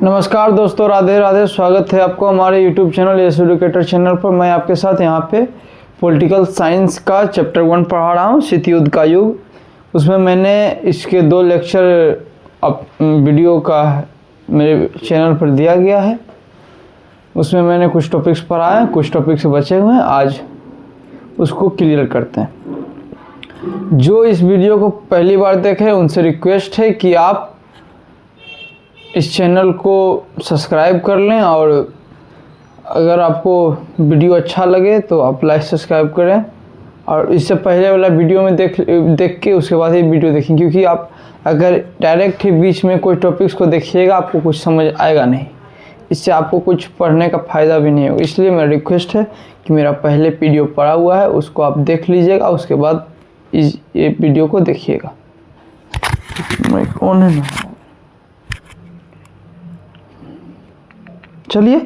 नमस्कार दोस्तों, राधे राधे। स्वागत है आपको हमारे YouTube channel yes educator channel पर। मैं आपके साथ यहाँ पे पॉलिटिकल साइंस का चैप्टर 1 पढ़ा रहा हूँ, शीत युद्ध का युग। उसमें मैंने इसके 2 लेक्चर वीडियो का मेरे चैनल पर दिया गया है। उसमें मैंने कुछ टॉपिक्स पढ़ाए हैं, कुछ टॉपिक्स बचे हुए हैं। आज उसको क्लियर करते हैं। जो इस वीडियो को पहली बार देखे उनसे रिक्वेस्ट है कि आप इस चैनल को सब्सक्राइब कर लें, और अगर आपको वीडियो अच्छा लगे तो आप लाइक सब्सक्राइब करें। और इससे पहले वाला वीडियो में देख के उसके बाद ही वीडियो देखें, क्योंकि आप अगर डायरेक्ट ही बीच में कोई टॉपिक्स को देखिएगा आपको कुछ समझ आएगा नहीं, इससे आपको कुछ पढ़ने का फ़ायदा भी नहीं होगा। इसलिए मेरा रिक्वेस्ट है कि मेरा पहले वीडियो पड़ा हुआ है उसको आप देख लीजिएगा, उसके बाद ये वीडियो को देखिएगा। कौन है ना, चलिए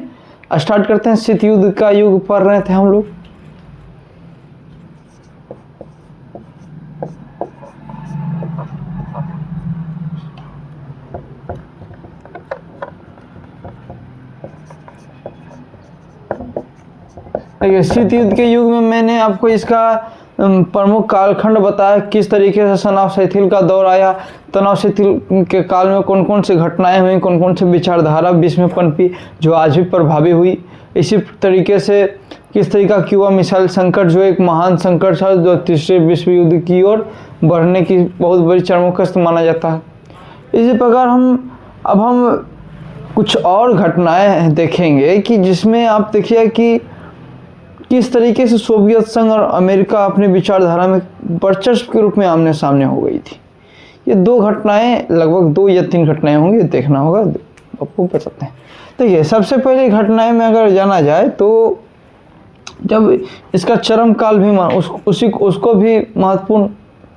स्टार्ट करते हैं। शीत युद्ध का युग पढ़ रहे थे हम लोग। देखिए, शीत युद्ध के युग में मैंने आपको इसका प्रमुख कालखंड बताया, किस तरीके से तनाव शिथिल का दौर आया, तनाव शिथिल के काल में कौन कौन सी घटनाएं हुई, कौन कौन सी विचारधारा बीच में पनपी जो आज भी प्रभावी हुई। इसी तरीके से किस तरीका क्यूबा मिसाइल संकट जो एक महान संकट था जो तीसरे विश्व युद्ध की ओर बढ़ने की बहुत बड़ी चरमोत्कर्ष माना जाता है। इसी प्रकार हम कुछ और घटनाएं देखेंगे कि जिसमें आप देखिए कि किस तरीके से सोवियत संघ और अमेरिका अपनी विचारधारा में वर्चस्व के रूप में आमने सामने हो गई थी। ये 2 घटनाएं, लगभग 2 या 3 घटनाएं होंगी, देखना होगा, आपको बताते हैं। देखिए, सबसे पहले घटनाएं में अगर जाना जाए तो जब इसका चरम काल भी उसको भी महत्वपूर्ण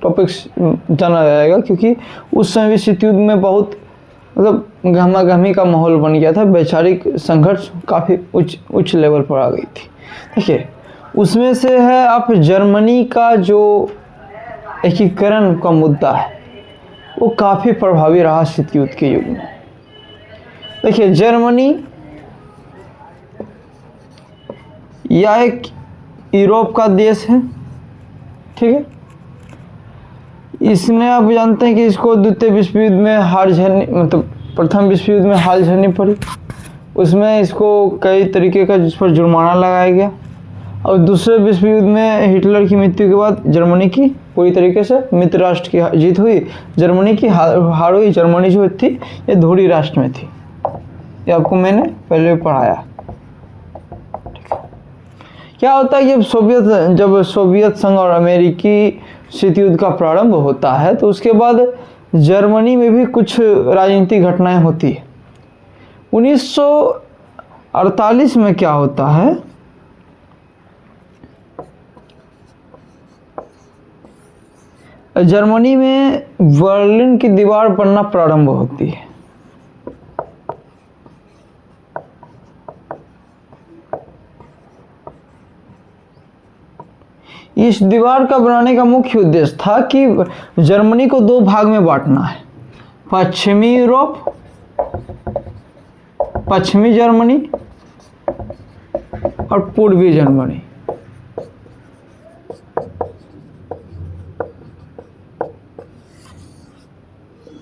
टॉपिक्स जाना जाएगा, क्योंकि उस समय भी शीत युद्ध में बहुत मतलब गहमागहमी का माहौल बन गया था। वैचारिक संघर्ष काफ़ी उच्च लेवल पर आ गई थी। देखिए, उसमें से है आप जर्मनी का जो एकीकरण का मुद्दा है वो काफ़ी प्रभावी रहा शीत युद्ध के युग में। देखिए, जर्मनी यह एक यूरोप का देश है, ठीक है। इसने आप जानते हैं कि इसको द्वितीय विश्व युद्ध में हार झेलनी, मतलब प्रथम विश्व युद्ध में हार झेलनी पड़ी। उसमें इसको कई तरीके का जिस पर जुर्माना लगाया गया, और दूसरे विश्व युद्ध में हिटलर की मृत्यु के बाद जर्मनी की पूरी तरीके से मित्र राष्ट्र की जीत हुई, जर्मनी की हार हुई। जर्मनी जो थी ये धुरी राष्ट्र में थी, ये आपको मैंने पहले पढ़ाया। ठीक है, क्या होता है जब सोवियत संघ और अमेरिकी शीत युद्ध का प्रारंभ होता है तो उसके बाद जर्मनी में भी कुछ राजनीतिक घटनाएं होती है। 1948 में क्या होता है, जर्मनी में बर्लिन की दीवार बनना प्रारंभ होती है। इस दीवार का बनाने का मुख्य उद्देश्य था कि जर्मनी को 2 भाग में बांटना है, पश्चिमी यूरोप, पश्चिमी जर्मनी और पूर्वी जर्मनी।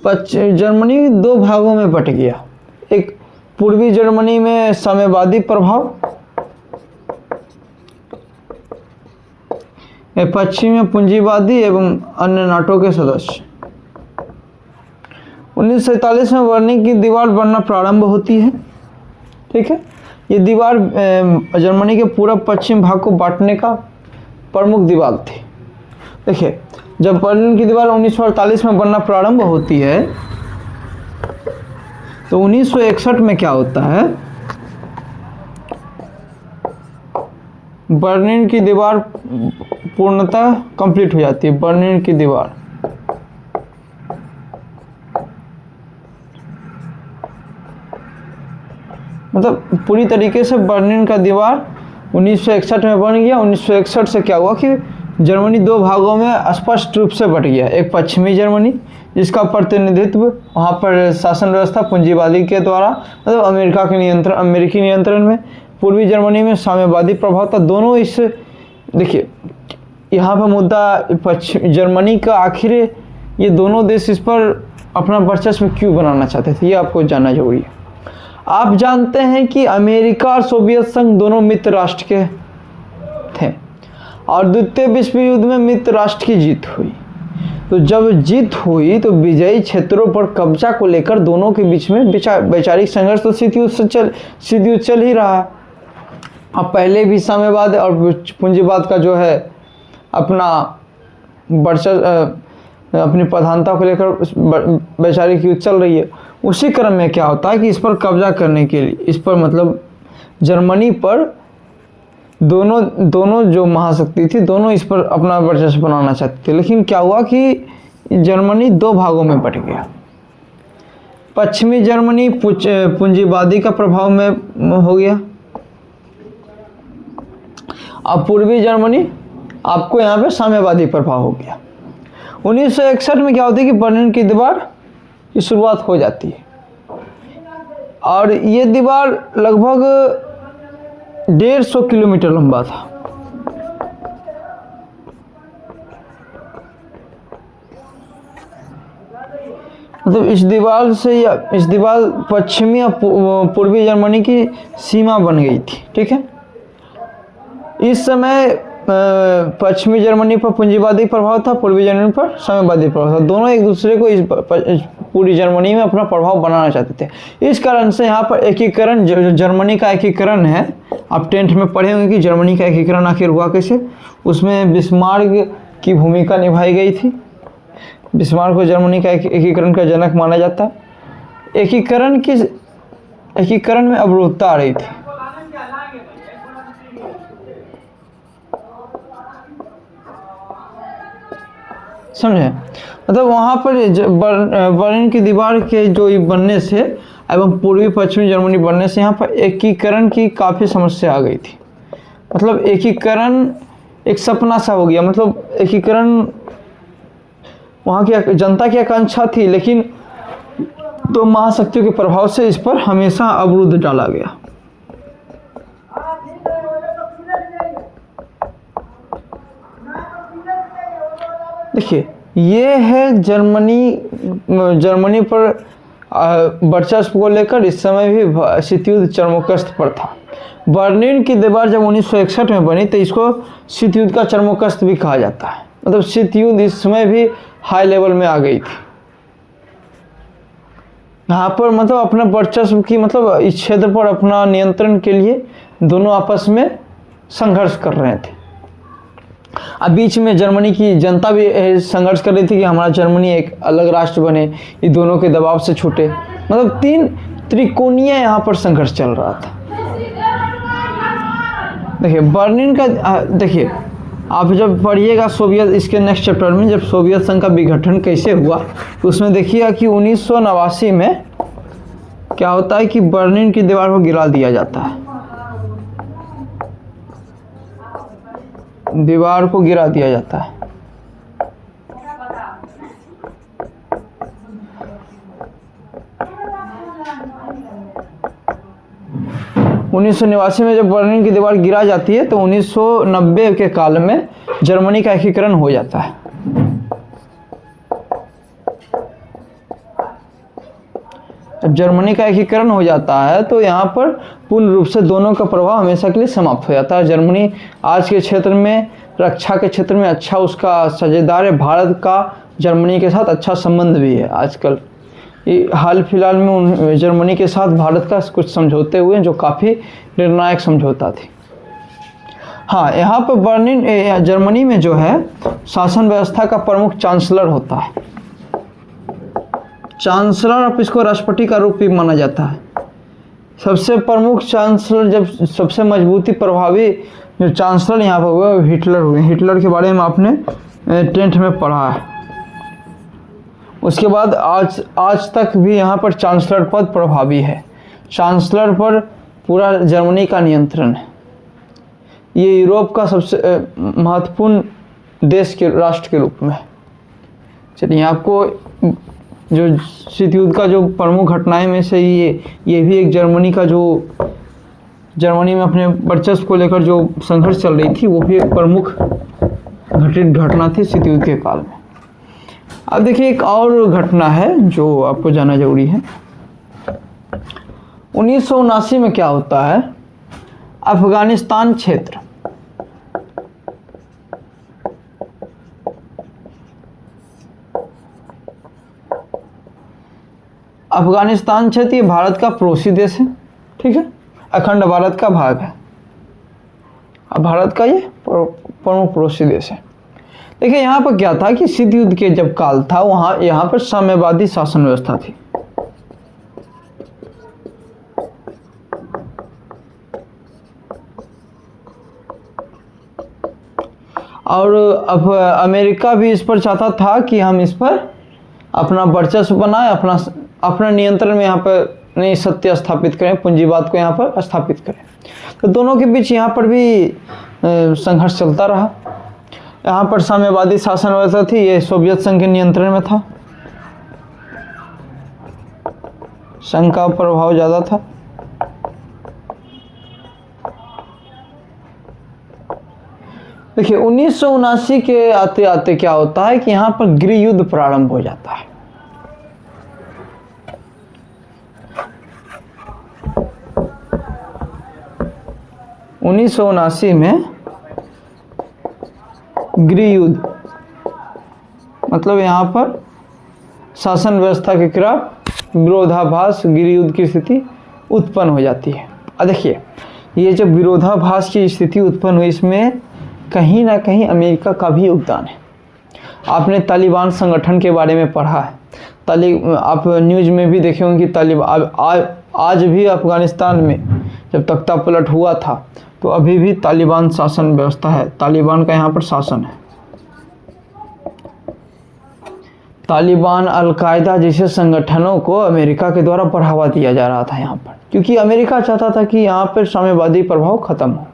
जर्मनी 2 भागों में बट गया। एक पूर्वी जर्मनी में साम्यवादी प्रभाव, पश्चिम में पूंजीवादी एवं अन्य नाटो के सदस्य। 1947 में बर्लिन की दीवार बनना प्रारंभ होती है, ठीक है। ये दीवार जर्मनी के पूरा पश्चिम भाग को बांटने का प्रमुख दीवार थी। देखिए, जब बर्लिन की दीवार 1948 में बनना प्रारंभ होती है तो 1961 में क्या होता है, बर्लिन की दीवार पूर्णतः कंप्लीट हो जाती है। बर्लिन की दीवार मतलब पूरी तरीके से बर्लिन का दीवार 1961 में बन गया। 1961 से क्या हुआ कि जर्मनी दो भागों में स्पष्ट रूप से बट गया। एक पश्चिमी जर्मनी जिसका प्रतिनिधित्व वहाँ पर शासन व्यवस्था पूंजीवादी के द्वारा मतलब अमेरिकी नियंत्रण में, पूर्वी जर्मनी में साम्यवादी प्रभाव था। दोनों इस देखिए यहाँ पर मुद्दा पश्चिम जर्मनी का आखिर ये दोनों देश इस पर अपना वर्चस्व क्यों बनाना चाहते थे, ये आपको जानना जरूरी है। आप जानते हैं कि अमेरिका और सोवियत संघ दोनों मित्र राष्ट्र के थे और द्वितीय विश्व युद्ध में मित्र राष्ट्र की जीत हुई। तो जब जीत हुई तो विजयी क्षेत्रों पर कब्जा को लेकर दोनों के बीच में वैचारिक संघर्ष तो शीत युद्ध चल ही रहा। अब पहले भी साम्यवाद और पूंजीवाद का जो है अपना अपनी प्रधानता को लेकर वैचारिक युद्ध चल रही है। उसी क्रम में क्या होता है कि इस पर कब्जा करने के लिए, इस पर मतलब जर्मनी पर दोनों जो महाशक्ति थी दोनों इस पर अपना वर्चस्व बनाना चाहते थे। लेकिन क्या हुआ कि जर्मनी दो भागों में बट गया। पश्चिमी जर्मनी पूंजीवादी का प्रभाव में हो गया, अब पूर्वी जर्मनी आपको यहाँ पे साम्यवादी प्रभाव हो गया। 1961 में क्या होती है कि बर्लिन की दीवार की शुरुआत हो जाती है और ये दीवार लगभग 150 किलोमीटर लंबा था। मतलब इस दीवार पश्चिमी और पूर्वी जर्मनी की सीमा बन गई थी। ठीक है, इस समय पश्चिमी जर्मनी पर पूंजीवादी प्रभाव था, पूर्वी जर्मनी पर साम्यवादी प्रभाव था। दोनों एक दूसरे को इस पूरी जर्मनी में अपना प्रभाव बनाना चाहते थे। इस कारण से यहाँ पर एकीकरण, जो जर्मनी का एकीकरण है, आप 10th में पढ़े होंगे कि जर्मनी का एकीकरण आखिर हुआ कैसे। उसमें बिस्मार्क की भूमिका निभाई गई थी। बिस्मार्क को जर्मनी का एकीकरण का जनक माना जाता है। एकीकरण में अवरोधता आ रही थी। समझे, मतलब वहाँ पर बर्लिन की दीवार के जो बनने से एवं पूर्वी पश्चिमी जर्मनी बनने से यहाँ पर एकीकरण की काफ़ी समस्या आ गई थी। मतलब एकीकरण एक सपना सा हो गया। मतलब एकीकरण वहाँ की जनता की आकांक्षा थी, लेकिन दो महाशक्तियों के प्रभाव से इस पर हमेशा अवरुद्ध डाला गया। देखिए ये है जर्मनी पर वर्चस्व को लेकर इस समय भी शीत युद्ध चरमोत्कर्ष पर था। बर्लिन की दीवार जब 1961 में बनी तो इसको शीत युद्ध का चरमोत्कर्ष भी कहा जाता है। मतलब शीत युद्ध इस समय भी हाई लेवल में आ गई थी। यहाँ पर मतलब अपना वर्चस्व की, मतलब इस क्षेत्र पर अपना नियंत्रण के लिए दोनों आपस में संघर्ष कर रहे थे। अब बीच में जर्मनी की जनता भी संघर्ष कर रही थी कि हमारा जर्मनी एक अलग राष्ट्र बने, ये दोनों के दबाव से छूटे। मतलब तीन त्रिकोणीय यहाँ पर संघर्ष चल रहा था। देखिए बर्लिन का, देखिए आप जब पढ़िएगा सोवियत, इसके नेक्स्ट चैप्टर में जब सोवियत संघ का विघटन कैसे हुआ तो उसमें देखिएगा कि 1989 में क्या होता है कि बर्लिन की दीवार को गिरा दिया जाता है। दीवार को गिरा दिया जाता है। उन्नीस में जब बर्लिन की दीवार गिरा जाती है तो 1990 के काल में जर्मनी का एकीकरण हो जाता है। जब जर्मनी का एकीकरण हो जाता है तो यहाँ पर पूर्ण रूप से दोनों का प्रभाव हमेशा के लिए समाप्त हो जाता है। जर्मनी आज के क्षेत्र में, रक्षा के क्षेत्र में अच्छा उसका साझेदार है। भारत का जर्मनी के साथ अच्छा संबंध भी है। आजकल हाल फिलहाल में जर्मनी के साथ भारत का कुछ समझौते हुए जो काफ़ी निर्णायक समझौता थे। हाँ, यहाँ पर जर्मनी में जो है शासन व्यवस्था का प्रमुख चांसलर होता है। चांसलर, आप इसको राष्ट्रपति का रूप भी माना जाता है। सबसे प्रमुख चांसलर, जब सबसे मजबूती प्रभावी जो चांसलर यहाँ पर हुए हिटलर हुए। हिटलर के बारे में आपने 10th में पढ़ा है। उसके बाद आज तक भी यहाँ पर चांसलर पद प्रभावी है। चांसलर पर पूरा जर्मनी का नियंत्रण है। ये यूरोप का सबसे महत्वपूर्ण देश के राष्ट्र के रूप में। चलिए, आपको जो शीत युद्ध का जो प्रमुख घटनाएं में से ये भी एक जर्मनी में अपने वर्चस्व को लेकर जो संघर्ष चल रही थी, वो भी एक प्रमुख घटित घटना थी शीत युद्ध के काल में। अब देखिए, एक और घटना है जो आपको जानना जरूरी है। 1979 में क्या होता है, अफगानिस्तान क्षेत्र, अफगानिस्तान क्षेत्र ये भारत का पड़ोसी देश है, ठीक है, अखंड भारत का भाग है। अब भारत का ये प्रमुख पड़ोसी देश है। देखिए, यहाँ पर क्या था कि शीत युद्ध के जब काल था, यहाँ पर साम्यवादी शासन व्यवस्था थी। और अब अमेरिका भी इस पर चाहता था कि हम इस पर अपना वर्चस्व बनाए, अपना नियंत्रण में यहाँ पर नई सत्य स्थापित करें, पूंजीवाद को यहाँ पर स्थापित करें। तो दोनों के बीच यहाँ पर भी संघर्ष चलता रहा। यहाँ पर साम्यवादी शासन व्यवस्था थी, ये सोवियत संघ के नियंत्रण में था, संघ का प्रभाव ज़्यादा था। देखिए, 1979 के आते आते क्या होता है कि यहाँ पर गृह युद्ध प्रारंभ हो जाता है। उन्नीस में गृह युद्ध मतलब यहाँ पर शासन व्यवस्था के खिलाफ विरोधाभास, गृह युद्ध की स्थिति उत्पन्न हो जाती है। अब देखिए, ये जब विरोधाभास की स्थिति उत्पन्न हुई, इसमें कहीं ना कहीं अमेरिका का भी योगदान है। आपने तालिबान संगठन के बारे में पढ़ा है, आप न्यूज़ में भी देखे होंगे कि तालिबान आज भी अफगानिस्तान में जब तख्ता पलट हुआ था तो अभी भी तालिबान शासन व्यवस्था है, तालिबान का यहाँ पर शासन है। तालिबान, अलकायदा जैसे संगठनों को अमेरिका के द्वारा बढ़ावा दिया जा रहा था यहाँ पर, क्योंकि अमेरिका चाहता था कि यहाँ पर साम्यवादी प्रभाव खत्म हो।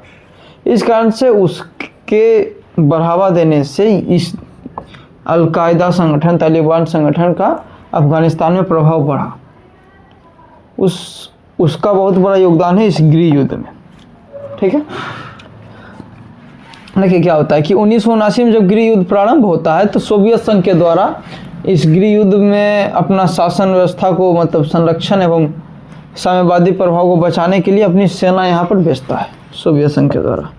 इस कारण से उसके बढ़ावा देने से इस अलकायदा संगठन, तालिबान संगठन का अफगानिस्तान में प्रभाव बढ़ा। उसका बहुत बड़ा योगदान है इस गृह युद्ध में, ठीक है। देखिए, क्या होता है कि 1979 में जब गृह युद्ध प्रारंभ होता है तो सोवियत संघ के द्वारा इस गृह युद्ध में अपना शासन व्यवस्था को मतलब संरक्षण एवं साम्यवादी प्रभाव को बचाने के लिए अपनी सेना यहाँ पर भेजता है सोवियत संघ के द्वारा।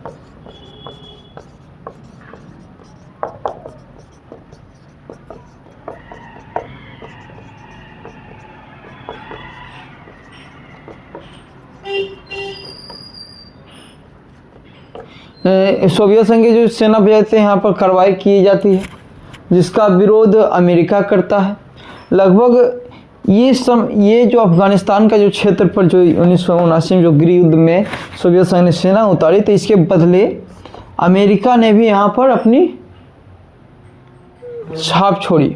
सोवियत संघ की जो सेना भेजते हैं, यहाँ पर कार्रवाई की जाती है जिसका विरोध अमेरिका करता है। लगभग ये जो अफगानिस्तान का जो क्षेत्र पर जो 1979 में जो गृह युद्ध में सोवियत संघ ने सेना उतारी, तो इसके बदले अमेरिका ने भी यहाँ पर अपनी छाप छोड़ी।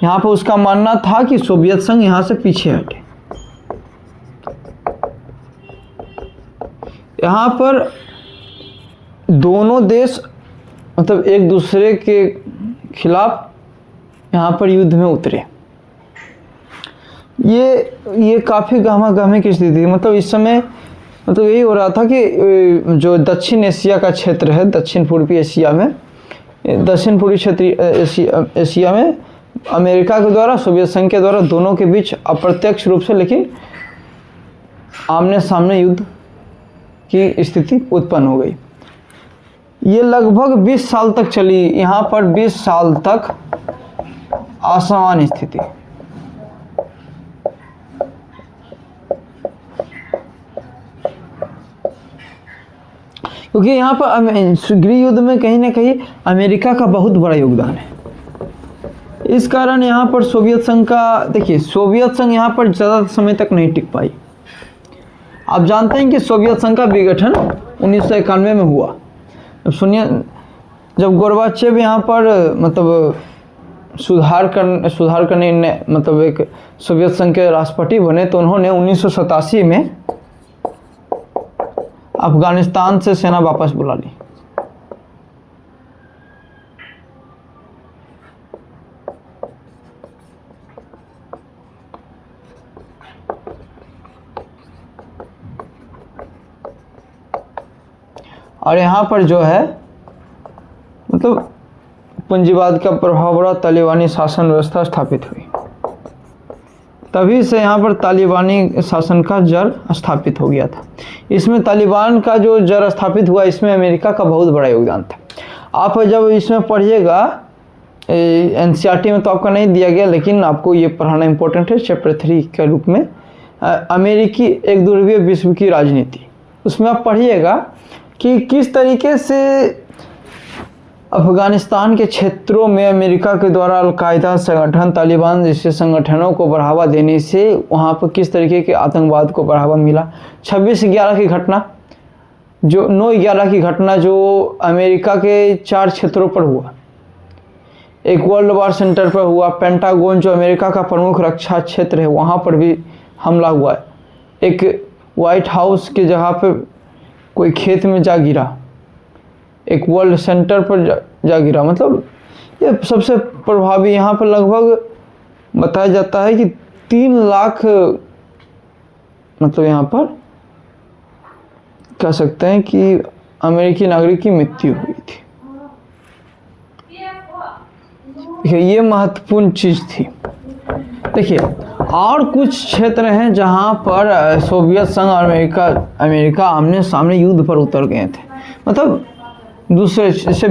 यहाँ पर उसका मानना था कि सोवियत संघ यहाँ से पीछे हटे। यहाँ पर दोनों देश मतलब एक दूसरे के खिलाफ यहाँ पर युद्ध में उतरे। ये काफ़ी गहमा-गहमी की स्थिति थी। मतलब इस समय मतलब यही हो रहा था कि जो दक्षिण एशिया का क्षेत्र है, दक्षिण पूर्वी एशिया में, दक्षिण पूर्वी क्षेत्र एशिया में अमेरिका के द्वारा, सोवियत संघ के द्वारा, दोनों के बीच अप्रत्यक्ष रूप से लेकिन आमने सामने युद्ध की स्थिति उत्पन्न हो गई। ये लगभग 20 साल तक चली। यहाँ पर 20 साल तक असमान स्थिति। क्योंकि यहाँ पर गृह युद्ध में कहीं ना कहीं अमेरिका का बहुत बड़ा योगदान है। इस कारण यहाँ पर सोवियत संघ का, देखिए, सोवियत संघ यहाँ पर ज़्यादा समय तक नहीं टिक पाई। आप जानते हैं कि सोवियत संघ का विघटन 1991 में हुआ। अब सुनिए, जब गोरबाचेव यहाँ पर मतलब सुधार करने मतलब एक सोवियत संघ के राष्ट्रपति बने, तो उन्होंने 1987 में अफगानिस्तान से सेना वापस बुला ली। और यहाँ पर जो है मतलब पूंजीवाद का प्रभाव बढ़ा, तालिबानी शासन व्यवस्था स्थापित हुई। तभी से यहाँ पर तालिबानी शासन का जड़ स्थापित हो गया था। इसमें तालिबान का जो जड़ स्थापित हुआ, इसमें अमेरिका का बहुत बड़ा योगदान था। आप जब इसमें पढ़िएगा, एनसीईआरटी में तो आपका नहीं दिया गया, लेकिन आपको ये पढ़ाना इम्पोर्टेंट है चैप्टर 3 के रूप में, अमेरिकी एक ध्रुवीय विश्व की राजनीति। उसमें आप पढ़िएगा कि किस तरीके से अफगानिस्तान के क्षेत्रों में अमेरिका के द्वारा अलकायदा संगठन, तालिबान जैसे संगठनों को बढ़ावा देने से वहाँ पर किस तरीके के आतंकवाद को बढ़ावा मिला। 26/11 की घटना, जो 9/11 की घटना जो अमेरिका के 4 क्षेत्रों पर हुआ। एक वर्ल्ड वार सेंटर पर हुआ, पेंटागन जो अमेरिका का प्रमुख रक्षा क्षेत्र है वहाँ पर भी हमला हुआ। एक वाइट हाउस की जगह पर कोई खेत में जा गिरा, एक वर्ल्ड सेंटर पर जा गिरा। मतलब ये सबसे प्रभावी, यहाँ पर लगभग बताया जाता है कि 3 लाख मतलब यहाँ पर कह सकते हैं कि अमेरिकी नागरिक की मृत्यु हुई थी। ये महत्वपूर्ण चीज़ थी। देखिए और कुछ क्षेत्र हैं जहाँ पर सोवियत संघ और अमेरिका आमने सामने युद्ध पर उतर गए थे। मतलब दूसरे से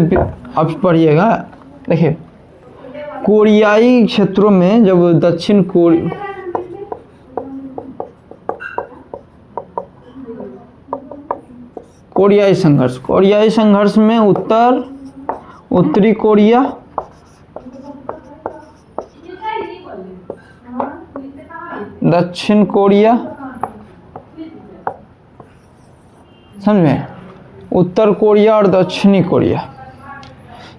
आप पढ़िएगा, देखिए कोरियाई क्षेत्रों में जब दक्षिण कोरियाई संघर्ष में उत्तरी कोरिया, दक्षिण कोरिया, समझे, उत्तर कोरिया और दक्षिणी कोरिया,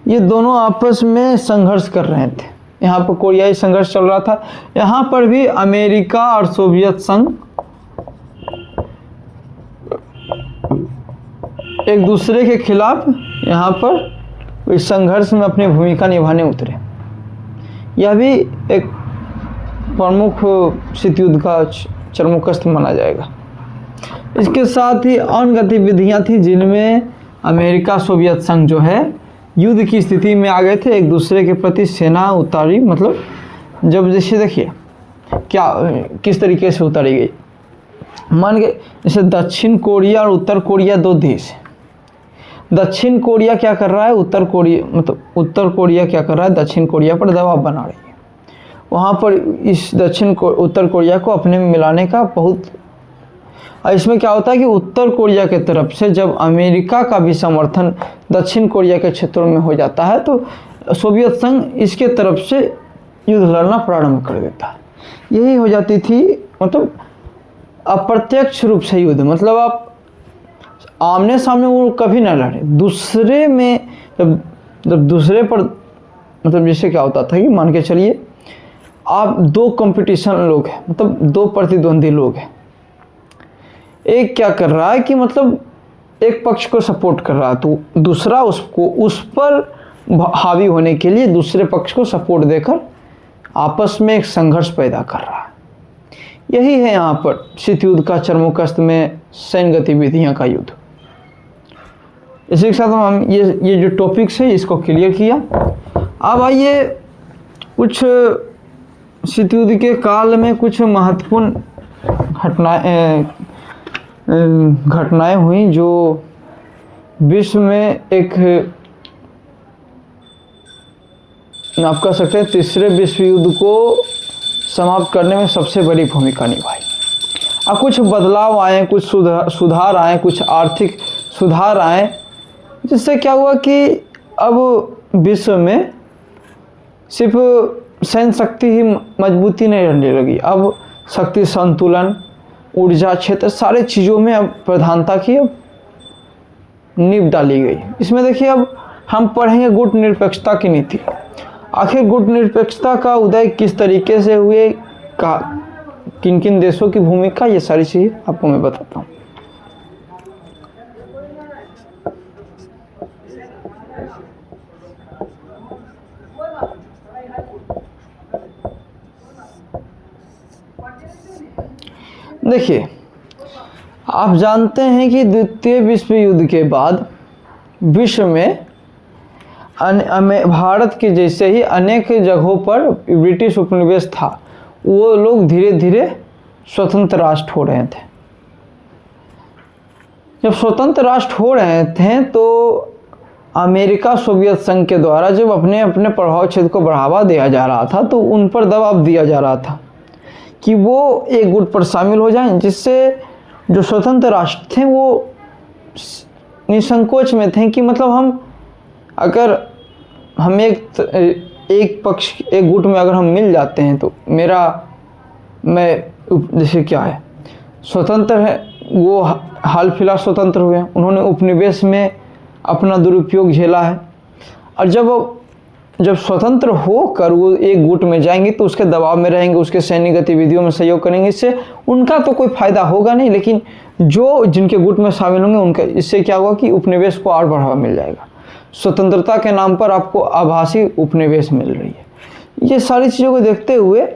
ये दोनों आपस में संघर्ष कर रहे थे। यहाँ पर कोरियाई संघर्ष चल रहा था। यहाँ पर भी अमेरिका और सोवियत संघ एक दूसरे के खिलाफ यहाँ पर इस संघर्ष में अपनी भूमिका निभाने उतरे। यह भी एक प्रमुख शीत युद्ध का चरमोत्कर्ष माना जाएगा। इसके साथ ही अन्य गतिविधियां थी जिनमें अमेरिका सोवियत संघ जो है युद्ध की स्थिति में आ गए थे, एक दूसरे के प्रति सेना उतारी। मतलब जब जैसे देखिए क्या किस तरीके से उतारी गई, मान के जैसे दक्षिण कोरिया और उत्तर कोरिया 2 देश हैं। दक्षिण कोरिया क्या कर रहा है, उत्तर कोरिया क्या कर रहा है, दक्षिण कोरिया पर दबाव बना रही है। वहाँ पर इस उत्तर कोरिया को अपने में मिलाने का बहुत, इसमें क्या होता है कि उत्तर कोरिया के तरफ से जब अमेरिका का भी समर्थन दक्षिण कोरिया के क्षेत्रों में हो जाता है तो सोवियत संघ इसके तरफ से युद्ध लड़ना प्रारंभ कर देता है। यही हो जाती थी मतलब अप्रत्यक्ष रूप से युद्ध। मतलब आप आमने सामने वो कभी ना लड़े, दूसरे में जब दूसरे पर मतलब जैसे क्या होता था कि मान के चलिए आप 2 कंपटीशन लोग हैं, मतलब 2 प्रतिद्वंदी लोग हैं। एक क्या कर रहा है कि मतलब एक पक्ष को सपोर्ट कर रहा है तो दूसरा उसको उस पर हावी होने के लिए दूसरे पक्ष को सपोर्ट देकर आपस में एक संघर्ष पैदा कर रहा है। यही है यहाँ पर शीत युद्ध का चरमोत्कर्ष में सैन्य गतिविधियाँ का युद्ध। इसी के साथ हम ये जो टॉपिक्स है इसको क्लियर किया। अब आइए कुछ शीत युद्ध के काल में कुछ महत्वपूर्ण घटनाएं हुई जो विश्व में एक आप कह सकते हैं तीसरे विश्व युद्ध को समाप्त करने में सबसे बड़ी भूमिका निभाई। अब कुछ बदलाव आए, कुछ सुधार आए, कुछ आर्थिक सुधार आए, जिससे क्या हुआ कि अब विश्व में सिर्फ सैन्य शक्ति ही मजबूती नहीं रहने लगी। अब शक्ति संतुलन, ऊर्जा क्षेत्र, सारे चीज़ों में अब प्रधानता की अब नींव डाली गई। इसमें देखिए अब हम पढ़ेंगे गुट निरपेक्षता की नीति। आखिर गुट निरपेक्षता का उदय किस तरीके से हुए, किन किन देशों की भूमिका, ये सारी चीज़ें आपको मैं बताता हूँ। देखिए आप जानते हैं कि द्वितीय विश्व युद्ध के बाद विश्व में भारत के जैसे ही अनेक जगहों पर ब्रिटिश उपनिवेश था, वो लोग धीरे धीरे स्वतंत्र राष्ट्र हो रहे थे। जब स्वतंत्र राष्ट्र हो रहे थे तो अमेरिका सोवियत संघ के द्वारा जब अपने अपने प्रभाव क्षेत्र को बढ़ावा दिया जा रहा था, तो उन पर दबाव दिया जा रहा था कि वो एक गुट पर शामिल हो जाएं, जिससे जो स्वतंत्र राष्ट्र थे वो निसंकोच में थे कि मतलब हम एक गुट में अगर हम मिल जाते हैं तो जैसे क्या है, स्वतंत्र है, वो हाल फिलहाल स्वतंत्र हुए, उन्होंने उपनिवेश में अपना दुरुपयोग झेला है, और जब स्वतंत्र होकर वो एक गुट में जाएंगे तो उसके दबाव में रहेंगे, उसके सैन्य गतिविधियों में सहयोग करेंगे, इससे उनका तो कोई फायदा होगा नहीं, लेकिन जिनके गुट में शामिल होंगे उनका इससे क्या होगा कि उपनिवेश को और बढ़ावा मिल जाएगा। स्वतंत्रता के नाम पर आपको आभासी उपनिवेश मिल रही है। ये सारी चीज़ों को देखते हुए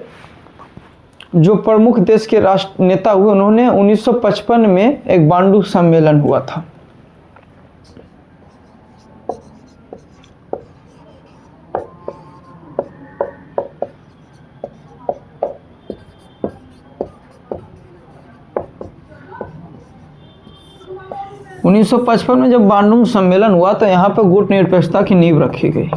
जो प्रमुख देश के राष्ट्र नेता हुए, उन्होंने 1955 में एक बांडुंग सम्मेलन हुआ था। उन्नीस सौ 1955 में जब बांडुंग सम्मेलन हुआ तो यहाँ पर गुट निरपेक्षता की नींव रखी गई।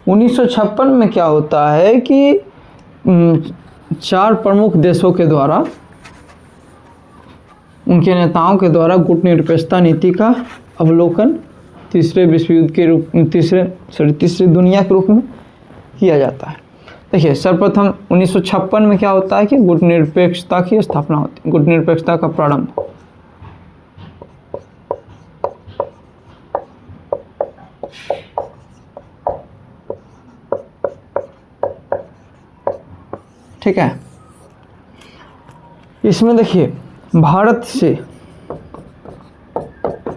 उन्नीस सौ 1956 में क्या होता है कि 4 प्रमुख देशों के द्वारा, उनके नेताओं के द्वारा गुट निरपेक्षता नीति का अवलोकन तीसरे विश्व युद्ध के रूप में, तीसरी दुनिया के रूप में किया जाता है। देखिए, सर्वप्रथम 1956 में क्या होता है कि गुट निरपेक्षता की स्थापना होती है, गुट निरपेक्षता का प्रारंभ। ठीक है, इसमें देखिए भारत से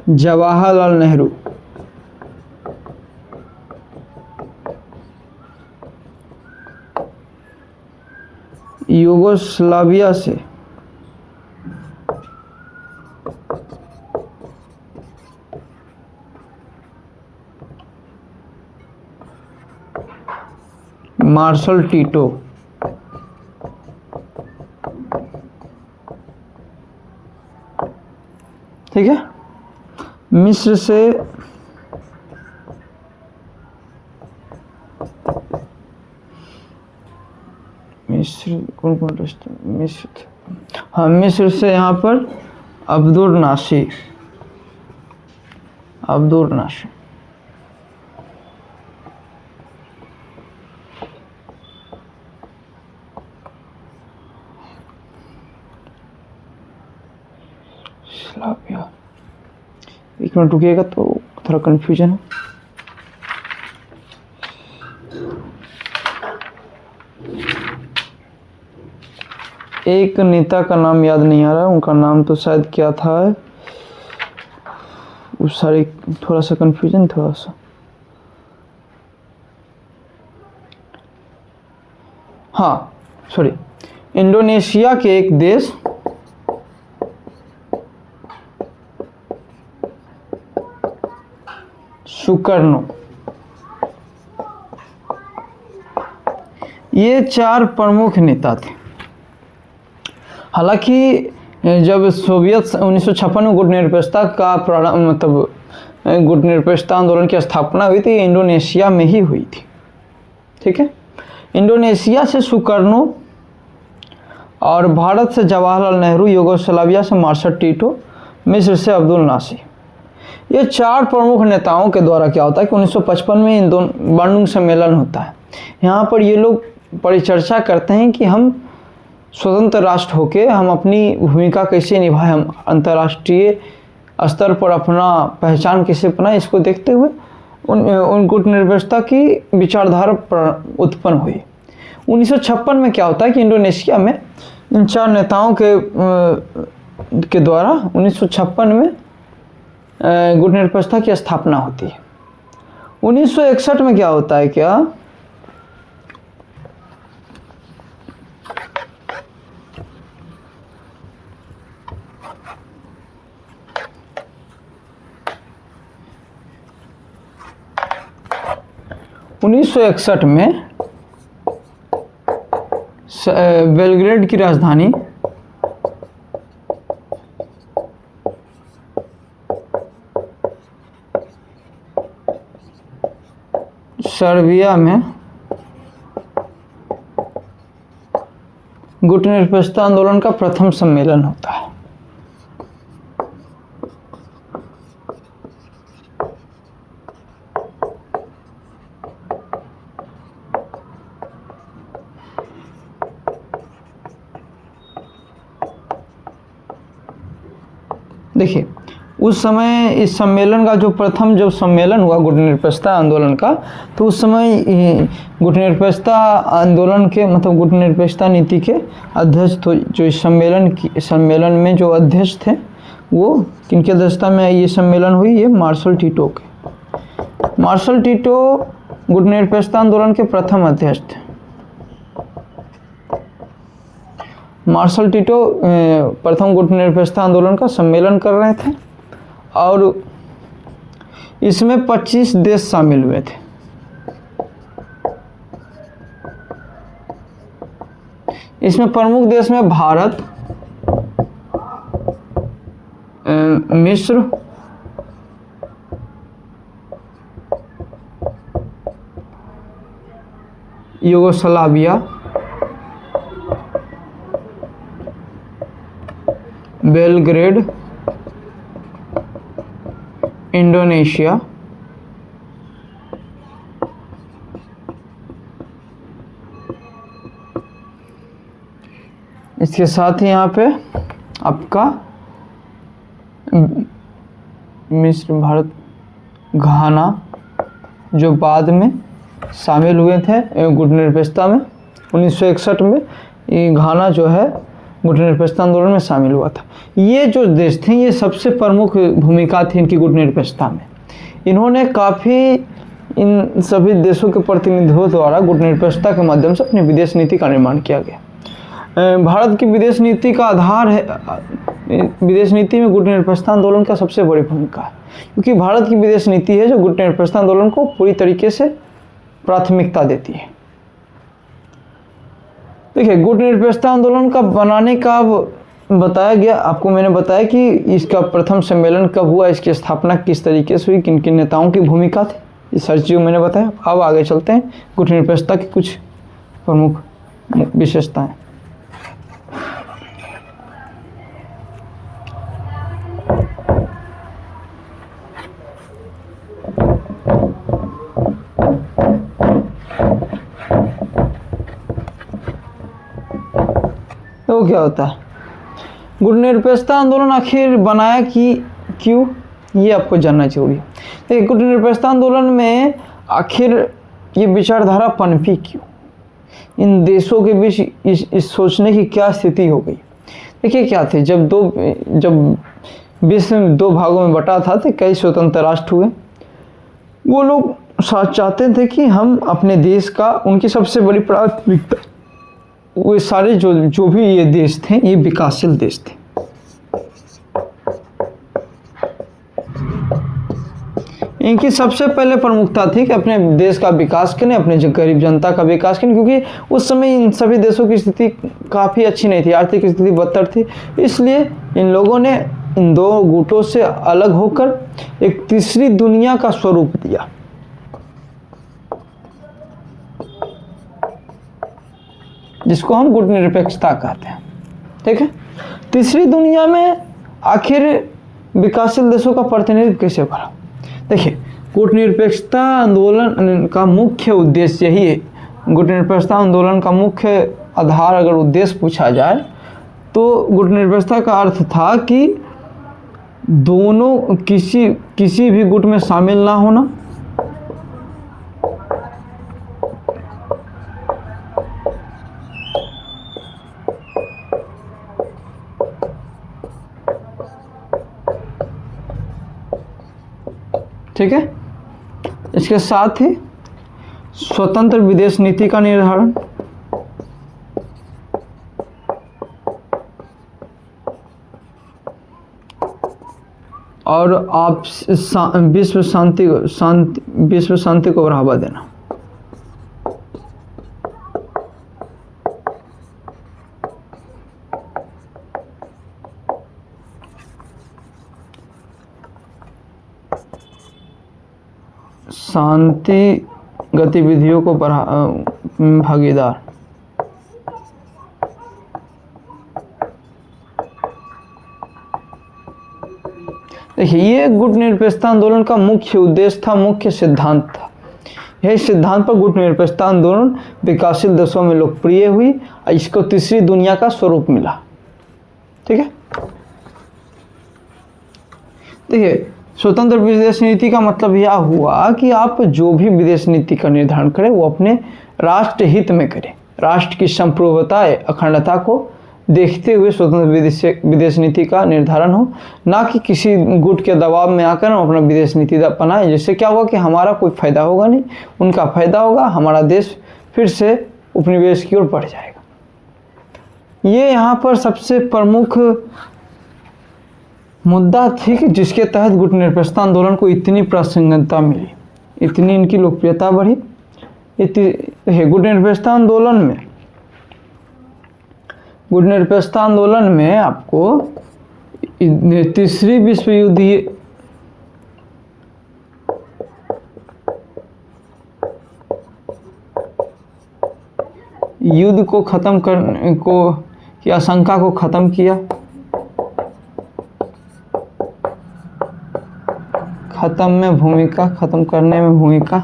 जवाहरलाल नेहरू, यूगोस्लाविया से मार्शल टीटो, ठीक है, मिस्र से कौन मिस्र, हाँ, मिस्र से यहाँ पर अब्दुल नासिर, स्लाविया। एक मिनट रुकिएगा, तो थोड़ा कन्फ्यूजन है। एक नेता का नाम याद नहीं आ रहा, उनका नाम तो शायद क्या था, उस सारे थोड़ा सा कन्फ्यूजन, थोड़ा सा, हाँ सॉरी, इंडोनेशिया के एक देश सुकर्नो, ये 4 प्रमुख नेता थे। हालांकि जब सोवियत 1956 में गुट निरपेक्षता का प्रारंभ, मतलब गुट निरपेक्षता आंदोलन की स्थापना हुई थी, इंडोनेशिया में ही हुई थी। ठीक है, इंडोनेशिया से सुकर्नो और भारत से जवाहरलाल नेहरू, यूगोस्लाविया से मार्शल टीटो, मिस्र से अब्दुल नासिर, ये 4 प्रमुख नेताओं के द्वारा क्या होता है कि 1955 में इन दोनों बांडुंग सम्मेलन होता है। यहाँ पर ये लोग परिचर्चा करते हैं कि हम स्वतंत्र राष्ट्र होके हम अपनी भूमिका कैसे निभाएं, हम अंतर्राष्ट्रीय स्तर पर अपना पहचान कैसे बनाएं। इसको देखते हुए उन गुट निरपेक्षता की विचारधारा उत्पन्न हुई। 1956 में क्या होता है कि इंडोनेशिया में इन 4 नेताओं के द्वारा 1956 में गुट निरपेक्षता की स्थापना होती है। 1961 में क्या होता है क्या, 1961 में बेलग्रेड की राजधानी सर्बिया में गुटनिरपेक्षता आंदोलन का प्रथम सम्मेलन होता है। देखिए उस समय इस सम्मेलन का जो प्रथम जब सम्मेलन हुआ गुटनिरपेक्षता आंदोलन का, तो उस समय गुटनिरपेक्षता आंदोलन के मतलब गुटनिरपेक्षता नीति के अध्यक्ष तो जो इस सम्मेलन में जो अध्यक्ष थे वो किनकी अध्यक्षता में ये सम्मेलन हुई, ये मार्शल टीटो के। मार्शल टीटो गुटनिरपेक्षता आंदोलन के प्रथम अध्यक्ष थे। मार्शल टीटो प्रथम गुटनिरपेक्षता आंदोलन का सम्मेलन कर रहे थे और इसमें 25 देश शामिल हुए थे। इसमें प्रमुख देश में भारत, मिस्र, यूगोस्लाविया, बेलग्रेड, इंडोनेशिया, इसके साथ ही यहाँ पे आपका मिस्र, भारत, घाना जो बाद में शामिल हुए थे गुटनिरपेक्षता में 1961 में। ये घाना जो है गुटनिरपेक्षता आंदोलन में शामिल हुआ था। ये जो देश थे ये सबसे प्रमुख भूमिका थी इनकी गुटनिरपेक्षता में। इन्होंने काफ़ी इन सभी देशों के प्रतिनिधियों द्वारा गुटनिरपेक्षता के माध्यम से अपनी विदेश नीति का निर्माण किया गया। भारत की विदेश नीति का आधार है, विदेश नीति में गुटनिरपेक्षता आंदोलन का सबसे बड़ी भूमिका है, क्योंकि भारत की विदेश नीति है जो गुटनिरपेक्षता आंदोलन को पूरी तरीके से प्राथमिकता देती है। देखिए गुटनिरपेक्षता आंदोलन का बनाने का बताया गया, आपको मैंने बताया कि इसका प्रथम सम्मेलन कब हुआ, इसकी स्थापना किस तरीके से हुई, किन किन नेताओं की भूमिका थी, ये सारी चीज़ें मैंने बताया। अब आगे चलते हैं गुटनिरपेक्षता की कुछ प्रमुख विशेषताएं। तो क्या होता है गुटनिरपेक्षता आंदोलन आखिर बनाया कि क्यों, ये आपको जानना जरूरी है। देखिए गुटनिरपेक्षता आंदोलन में आखिर ये विचारधारा पनपी क्यों, इन देशों के बीच इस सोचने की क्या स्थिति हो गई। देखिए क्या थे, जब विश्व में दो भागों में बटा था तो कई स्वतंत्र राष्ट्र हुए। वो लोग चाहते थे कि हम अपने देश का, उनकी सबसे बड़ी प्राथमिकता, वो सारे जो भी ये देश थे ये विकासशील देश थे। इनकी सबसे पहले प्रमुखता थी कि अपने देश का विकास करें, अपने गरीब जनता का विकास करें, क्योंकि उस समय इन सभी देशों की स्थिति काफ़ी अच्छी नहीं थी, आर्थिक स्थिति बदतर थी। इसलिए इन लोगों ने इन दो गुटों से अलग होकर एक तीसरी दुनिया का स्वरूप दिया। जिसको हम गुटनिरपेक्षता कहते हैं। ठीक है, तीसरी दुनिया में आखिर विकासशील देशों का प्रतिनिधित्व कैसे करा। देखिए गुटनिरपेक्षता आंदोलन का मुख्य उद्देश्य यही है। गुटनिरपेक्षता आंदोलन का मुख्य आधार अगर उद्देश्य पूछा जाए तो गुटनिरपेक्षता का अर्थ था कि दोनों किसी भी गुट में शामिल ना होना, ठीक है, इसके साथ ही स्वतंत्र विदेश नीति का निर्धारण, और आप विश्व शांति को बढ़ावा देना। शांति गतिविधियों को भागीदार। देखिए, ये गुट निरपेक्षता आंदोलन का मुख्य उद्देश्य था, मुख्य सिद्धांत था। यह सिद्धांत पर गुट निरपेक्षता आंदोलन विकासशील देशों में लोकप्रिय हुई और इसको तीसरी दुनिया का स्वरूप मिला। ठीक है, देखिए, स्वतंत्र विदेश नीति का मतलब यह हुआ कि आप जो भी विदेश नीति का निर्धारण करें वो अपने राष्ट्र हित में करें, राष्ट्र की संप्रभुता अखंडता को देखते हुए स्वतंत्र विदेश नीति का निर्धारण हो, ना कि किसी गुट के दबाव में आकर हम अपना विदेश नीति अपनाएं, जिससे क्या होगा कि हमारा कोई फायदा होगा नहीं, उनका फायदा होगा, हमारा देश फिर से उपनिवेश की ओर बढ़ जाएगा। ये यहाँ पर सबसे प्रमुख मुद्दा थी कि जिसके तहत गुट निरपेक्षता आंदोलन को इतनी प्रासंगिकता मिली, इतनी इनकी लोकप्रियता बढ़ी। गुट निरपेक्षता आंदोलन में आपको तीसरी विश्व युद्ध को खत्म करने को की आशंका को खत्म किया, खत्म करने में भूमिका,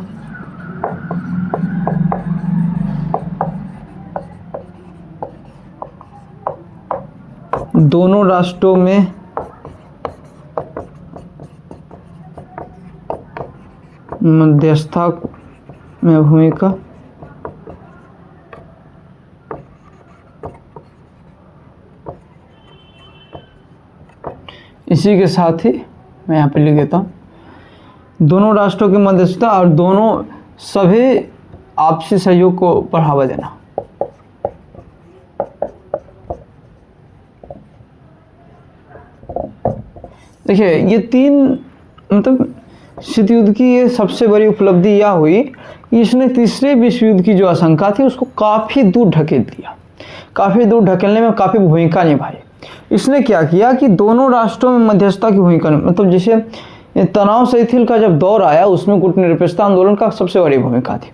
दोनों राष्ट्रों में मध्यस्थता में भूमिका, इसी के साथ ही मैं यहाँ पे लिख देता हूँ, दोनों राष्ट्रों की मध्यस्थता और दोनों सभी आपसी सहयोग को बढ़ावा देना। देखिए, ये तीन मतलब शीत युद्ध की ये सबसे बड़ी उपलब्धि यह हुई कि इसने तीसरे विश्व युद्ध की जो आशंका थी उसको काफ़ी दूर ढकेल दिया, काफ़ी दूर ढकेलने में काफ़ी भूमिका निभाई। इसने क्या किया कि दोनों राष्ट्रों में मध्यस्थता की भूमिका, मतलब जैसे तनाव शिथिल का जब दौर आया उसमें गुट निरपेक्षता आंदोलन का सबसे बड़ी भूमिका थी।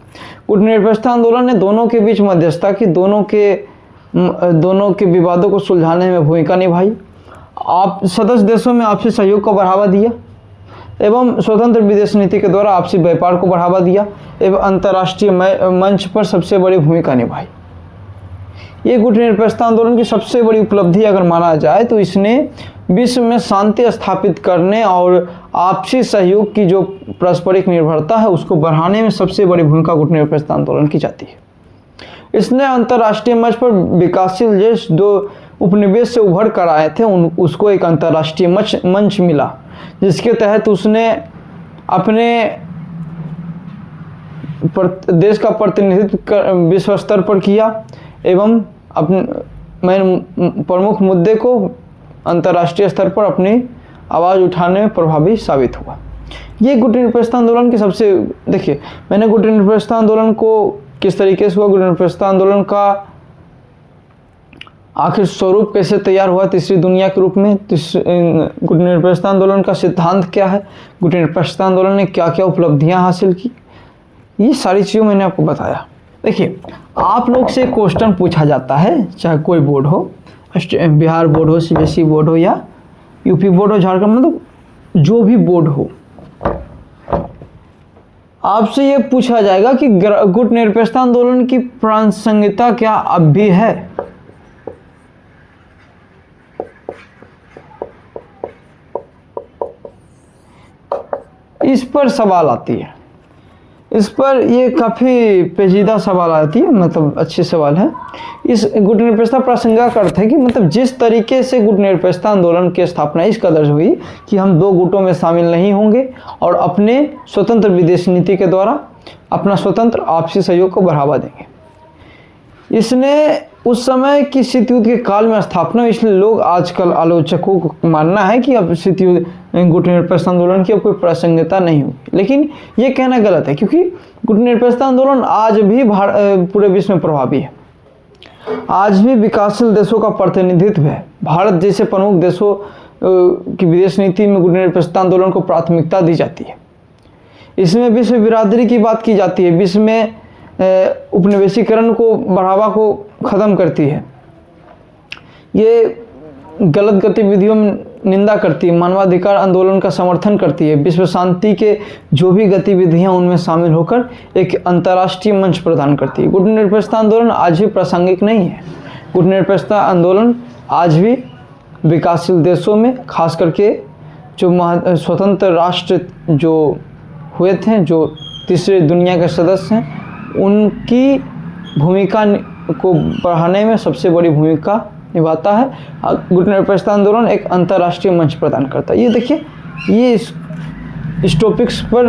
गुट निरपेक्षता आंदोलन ने दोनों के बीच मध्यस्थता की, दोनों के विवादों को सुलझाने में भूमिका निभाई, आप सदस्य देशों में आपसी सहयोग को बढ़ावा दिया एवं स्वतंत्र विदेश नीति के द्वारा आपसी व्यापार को बढ़ावा दिया एवं अंतर्राष्ट्रीय मंच पर सबसे बड़ी भूमिका निभाई। ये गुट निरपेक्षता आंदोलन की सबसे बड़ी उपलब्धि अगर माना जाए तो इसने विश्व में शांति स्थापित करने और आपसी सहयोग की जो पारस्परिक निर्भरता है उसको बढ़ाने में सबसे बड़ी भूमिका गुट निरपेक्षता आंदोलन की जाती है। इसने अंतर्राष्ट्रीय मंच पर विकासशील देश जो उपनिवेश से उभर कर आए थे उसको एक अंतर्राष्ट्रीय मंच मिला, जिसके तहत उसने अपने देश का प्रतिनिधित्व विश्व स्तर पर किया एवं अपने प्रमुख मुद्दे को अंतर्राष्ट्रीय स्तर पर अपनी आवाज़ उठाने में प्रभावी साबित हुआ। ये गुट निरपेक्षता आंदोलन की सबसे, देखिए मैंने गुट निरपेक्षता आंदोलन को किस तरीके से हुआ, गुट निरपेक्षता आंदोलन का आखिर स्वरूप कैसे तैयार हुआ तीसरी दुनिया के रूप में, गुट निरपेक्षता आंदोलन का सिद्धांत क्या है, गुट निरपेक्षता आंदोलन ने क्या क्या उपलब्धियां हासिल की, ये सारी चीज़ें मैंने आपको बताया। देखिए, आप लोग से क्वेश्चन पूछा जाता है, चाहे कोई बोर्ड हो, बिहार बोर्ड हो, सीबीएसई बोर्ड हो या यूपी बोर्ड हो, झारखंड, मतलब जो भी बोर्ड हो, आपसे ये पूछा जाएगा कि गुट निरपेक्षता आंदोलन की प्रासंगिकता क्या अब भी है। इस पर सवाल आती है, इस पर ये काफ़ी पेचीदा सवाल आती है, मतलब अच्छे सवाल है। इस गुट निरपेक्षता प्रासंगिक का अर्थ है कि मतलब जिस तरीके से गुट निरपेक्षता आंदोलन की स्थापना इस कदर हुई कि हम दो गुटों में शामिल नहीं होंगे और अपने स्वतंत्र विदेश नीति के द्वारा अपना स्वतंत्र आपसी सहयोग को बढ़ावा देंगे। इसने उस समय की शीत युद्ध के काल में स्थापना, इसलिए लोग आजकल आलोचकों को मानना है कि अब शीत युद्ध गुट निरपेक्षता आंदोलन की अब कोई प्रासंगिकता नहीं होगी, लेकिन ये कहना गलत है, क्योंकि गुट निरपेक्षता आंदोलन आज भी पूरे विश्व में प्रभावी है। आज भी विकासशील देशों का प्रतिनिधित्व है। भारत जैसे प्रमुख देशों की विदेश नीति में गुट निरपेक्षता आंदोलन को प्राथमिकता दी जाती है। इसमें विश्व बिरादरी की बात की जाती है, विश्व में उपनिवेशीकरण को बढ़ावा को ख़त्म करती है, ये गलत गतिविधियों में निंदा करती है, मानवाधिकार आंदोलन का समर्थन करती है, विश्व शांति के जो भी गतिविधियां उनमें शामिल होकर एक अंतर्राष्ट्रीय मंच प्रदान करती है। गुट निरपेक्षता आंदोलन आज भी प्रासंगिक नहीं है। गुट निरपेक्षता आंदोलन आज भी विकासशील देशों में, खास करके जो स्वतंत्र राष्ट्र जो हुए थे, जो तीसरे दुनिया के सदस्य हैं, उनकी भूमिका को बढ़ाने में सबसे बड़ी भूमिका निभाता है। गुट निरपेक्षता आंदोलन एक अंतर्राष्ट्रीय मंच प्रदान करता है। ये देखिए, ये इस टॉपिक्स पर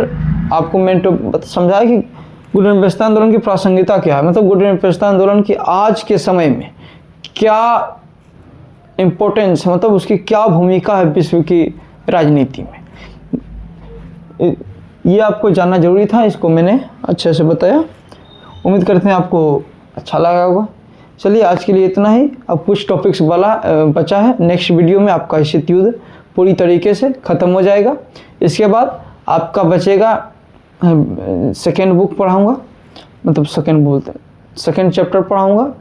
आपको मैंने समझाया कि गुट निरपेक्षता आंदोलन की प्रासंगिकता क्या है, मतलब गुट निरपेक्षता आंदोलन की आज के समय में क्या इम्पोर्टेंस, मतलब उसकी क्या भूमिका है विश्व की राजनीति में, ये आपको जानना जरूरी था। इसको मैंने अच्छे से बताया। उम्मीद करते हैं आपको अच्छा लगा होगा। चलिए, आज के लिए इतना ही। अब कुछ टॉपिक्स बचा है। नेक्स्ट वीडियो में आपका शीत युद्ध पूरी तरीके से ख़त्म हो जाएगा। इसके बाद आपका बचेगा सेकेंड बुक पढ़ाऊँगा, मतलब सेकेंड चैप्टर पढ़ाऊँगा।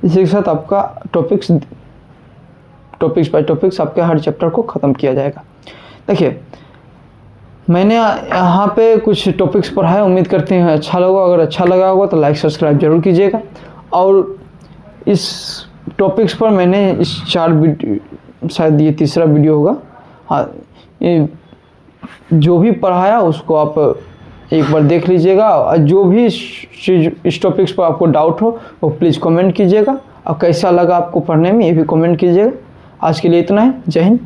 इसी के साथ आपका टॉपिक्स बाय टॉपिक्स आपके हर चैप्टर को ख़त्म किया जाएगा। देखिए, मैंने यहाँ पे कुछ टॉपिक्स पढ़ाए, उम्मीद करते हैं अच्छा लगा। अगर अच्छा लगा होगा तो लाइक सब्सक्राइब जरूर कीजिएगा। और इस टॉपिक्स पर मैंने इस 4 वीडियो, शायद ये तीसरा वीडियो होगा, हाँ, ये जो भी पढ़ाया उसको आप एक बार देख लीजिएगा। और जो भी इस टॉपिक्स पर आपको डाउट हो वो प्लीज़ कमेंट कीजिएगा, और कैसा लगा आपको पढ़ने में ये भी कमेंट कीजिएगा। आज के लिए इतना है। जय हिंद।